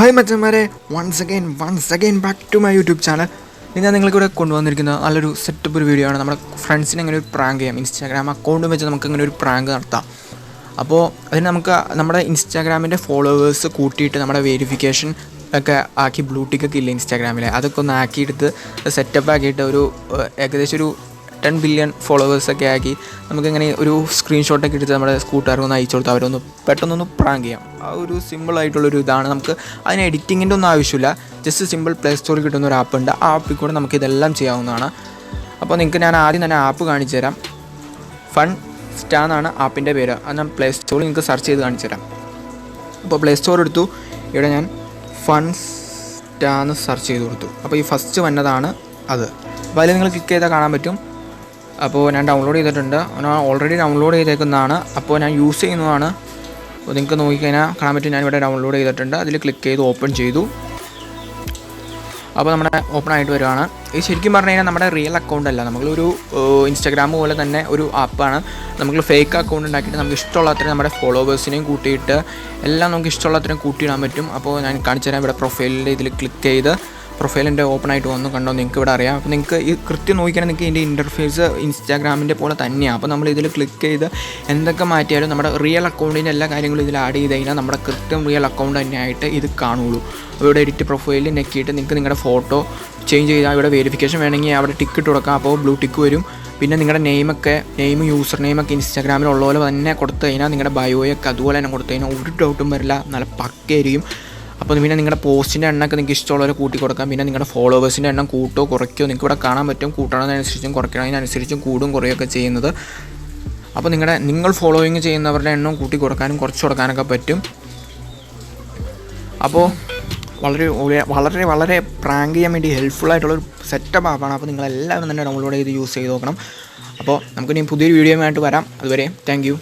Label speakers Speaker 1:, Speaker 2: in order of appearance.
Speaker 1: Hi മച്ചന്മാരെ, once again back to my YouTube channel. നിങ്ങൾക്കിവിടെ കൊണ്ടുവന്നിരിക്കുന്ന നല്ലൊരു സെറ്റപ്പ് ഒരു വീഡിയോ ആണ്. നമ്മുടെ ഫ്രണ്ട്സിനെ എങ്ങനെ ഒരു പ്രാങ്ക് ചെയ്യാം, ഇൻസ്റ്റാഗ്രാം അക്കൗണ്ട് വെച്ച് നമുക്ക് ഇങ്ങനെ ഒരു പ്രാങ്ക് നടത്താം. അപ്പോൾ അതിന് നമുക്ക് നമ്മുടെ ഇൻസ്റ്റാഗ്രാമിൻ്റെ ഫോളോവേഴ്സ് കൂട്ടിയിട്ട് നമ്മുടെ വെരിഫിക്കേഷൻ ഒക്കെ ആക്കി ബ്ലൂ ടിക്കൊക്കെ ഇല്ല ഇൻസ്റ്റാഗ്രാമിൽ, അതൊക്കെ ഒന്ന് ആക്കിയെടുത്ത് സെറ്റപ്പ് ആക്കിയിട്ട് ഒരു ഏകദേശം ഒരു 10 ബില്യൺ ഫോളോവേഴ്സൊക്കെ ആക്കി നമുക്കിങ്ങനെ ഒരു സ്ക്രീൻഷോട്ടൊക്കെ എടുത്ത് നമ്മുടെ കൂട്ടുകാർക്കൊന്ന് അയച്ചു കൊടുത്ത് അവരൊന്ന് പെട്ടെന്നൊന്ന് പ്രാങ്ക് ചെയ്യാം. ആ ഒരു സിമ്പിളായിട്ടുള്ളൊരു ഇതാണ്. നമുക്ക് അതിന് എഡിറ്റിങ്ങിൻ്റെ ഒന്നും ആവശ്യമില്ല. ജസ്റ്റ് സിമ്പിൾ പ്ലേ സ്റ്റോറിൽ കിട്ടുന്ന ഒരു ആപ്പ് ഉണ്ട്. ആ ആപ്പിൽ കൂടെ നമുക്കിതെല്ലാം ചെയ്യാവുന്നതാണ്. അപ്പോൾ നിങ്ങൾക്ക് ഞാൻ ആദ്യം തന്നെ ആപ്പ് കാണിച്ചു തരാം. funsta എന്നാണ് ആപ്പിൻ്റെ പേര്. അത് ഞാൻ പ്ലേ സ്റ്റോറിൽ നിങ്ങൾക്ക് സെർച്ച് ചെയ്ത് കാണിച്ചു തരാം. അപ്പോൾ പ്ലേ സ്റ്റോർ എടുത്തു, ഇവിടെ ഞാൻ funsta എന്ന് സെർച്ച് ചെയ്ത് കൊടുത്തു. അപ്പോൾ ഈ ഫസ്റ്റ് വന്നതാണ് അത്. അപ്പോൾ അതിൽ നിങ്ങൾ ക്ലിക്ക് ചെയ്താൽ കാണാൻ പറ്റും. അപ്പോൾ ഞാൻ ഡൗൺലോഡ് ചെയ്തിട്ടുണ്ട്, ഞാൻ ഓൾറെഡി ഡൗൺലോഡ് ചെയ്തേക്കുന്നതാണ്. അപ്പോൾ ഞാൻ യൂസ് ചെയ്യുന്നതാണ്. അപ്പോൾ നിങ്ങൾക്ക് നോക്കിക്കഴിഞ്ഞാൽ കാണാൻ പറ്റും, ഞാനിവിടെ ഡൗൺലോഡ് ചെയ്തിട്ടുണ്ട്. അതിൽ ക്ലിക്ക് ചെയ്ത് ഓപ്പൺ ചെയ്തു. അപ്പോൾ നമ്മുടെ ഓപ്പൺ ആയിട്ട് വരുവാണ്. ഇത് ശരിക്കും പറഞ്ഞു കഴിഞ്ഞാൽ നമ്മുടെ റിയൽ അക്കൗണ്ട് അല്ല, നമ്മളൊരു ഇൻസ്റ്റാഗ്രാം പോലെ തന്നെ ഒരു ആപ്പാണ്. നമുക്ക് ഫേക്ക് അക്കൗണ്ട് ഉണ്ടാക്കിയിട്ട് നമുക്ക് ഇഷ്ടമുള്ള അത്രയും നമ്മുടെ ഫോളോവേഴ്സിനെയും കൂട്ടിയിട്ട് എല്ലാം നമുക്ക് ഇഷ്ടമുള്ള അത്രയും കൂട്ടിയിടാൻ പറ്റും. അപ്പോൾ ഞാൻ കാണിച്ചു തരാം. ഇവിടെ പ്രൊഫൈലിൻ്റെ ഇതിൽ ക്ലിക്ക് ചെയ്ത് പ്രൊഫൈലിൻ്റെ ഓപ്പൺ ആയിട്ട് വന്നു, കണ്ടോ നിങ്ങൾക്ക് ഇവിടെ അറിയാം. അപ്പോൾ നിങ്ങൾക്ക് ഈ കൃത്യം നോക്കിയാൽ നിങ്ങൾക്ക് ഇതിൻ്റെ ഇൻ്റർഫേസ് ഇൻസ്റ്റാഗ്രാമിൻ്റെ പോലെ തന്നെയാണ്. അപ്പോൾ നമ്മൾ ഇതിൽ ക്ലിക്ക് ചെയ്ത് എന്തൊക്കെ മാറ്റിയാലും നമ്മുടെ റിയൽ അക്കൗണ്ടിൻ്റെ എല്ലാ കാര്യങ്ങളും ഇതിൽ ആഡ് ചെയ്ത് കഴിഞ്ഞാൽ നമ്മുടെ കൃത്യം റിയൽ അക്കൗണ്ട് തന്നെയായിട്ട് ഇത് കാണുള്ളൂ. ഇവിടെ എഡിറ്റ് പ്രൊഫൈലിൽ നെക്കിയിട്ട് നിങ്ങൾക്ക് നിങ്ങളുടെ ഫോട്ടോ ചേഞ്ച് ചെയ്താൽ ഇവിടെ വെരിഫിക്കേഷൻ വേണമെങ്കിൽ അവിടെ ടിക്ക് ഇട്ട് കൊടുക്കാം. അപ്പോൾ ബ്ലൂ ടിക്ക് വരും. പിന്നെ നിങ്ങളുടെ നെയിം യൂസർ നെയിമൊക്കെ ഇൻസ്റ്റാഗ്രാമിലുള്ള പോലെ തന്നെ കൊടുത്തു കഴിഞ്ഞാൽ നിങ്ങളുടെ ബയോയൊക്കെ അതുപോലെ തന്നെ കൊടുത്തു കഴിഞ്ഞാൽ ഒരു ഡൗട്ടും വരില്ല, നല്ല പക്കയായിരിക്കും. അപ്പോൾ പിന്നെ നിങ്ങളുടെ പോസ്റ്റിൻ്റെ എണ്ണമൊക്കെ നിങ്ങൾക്ക് ഇഷ്ടമുള്ളവരെ കൂട്ടി കൊടുക്കാം. പിന്നെ നിങ്ങളുടെ ഫോളോവേഴ്സിൻ്റെ എണ്ണം കൂട്ടോ കുറയ്ക്കോ നിങ്ങൾക്ക് ഇവിടെ കാണാൻ പറ്റും. കൂട്ടണതിനനുസരിച്ചും കുറയ്ക്കണതിനനുസരിച്ചും കൂടും കുറയൊക്കെ ചെയ്യുന്നത്. അപ്പോൾ നിങ്ങൾ ഫോളോയിങ് ചെയ്യുന്നവരുടെ എണ്ണം കൂട്ടി കൊടുക്കാനും കുറച്ച് കൊടുക്കാനൊക്കെ പറ്റും. അപ്പോൾ വളരെ വളരെ പ്രാങ്ക് ചെയ്യാൻ വേണ്ടി ഹെൽപ്ഫുള്ളായിട്ടുള്ളൊരു സെറ്റപ്പ് ആപ്പാണ്. അപ്പോൾ നിങ്ങളെല്ലാവരും തന്നെ ഡൗൺലോഡ് ചെയ്ത് യൂസ് ചെയ്ത് നോക്കണം. അപ്പോൾ നമുക്കിനി പുതിയൊരു വീഡിയോ ആയിട്ട് വരാം. അതുവരെ താങ്ക് യു.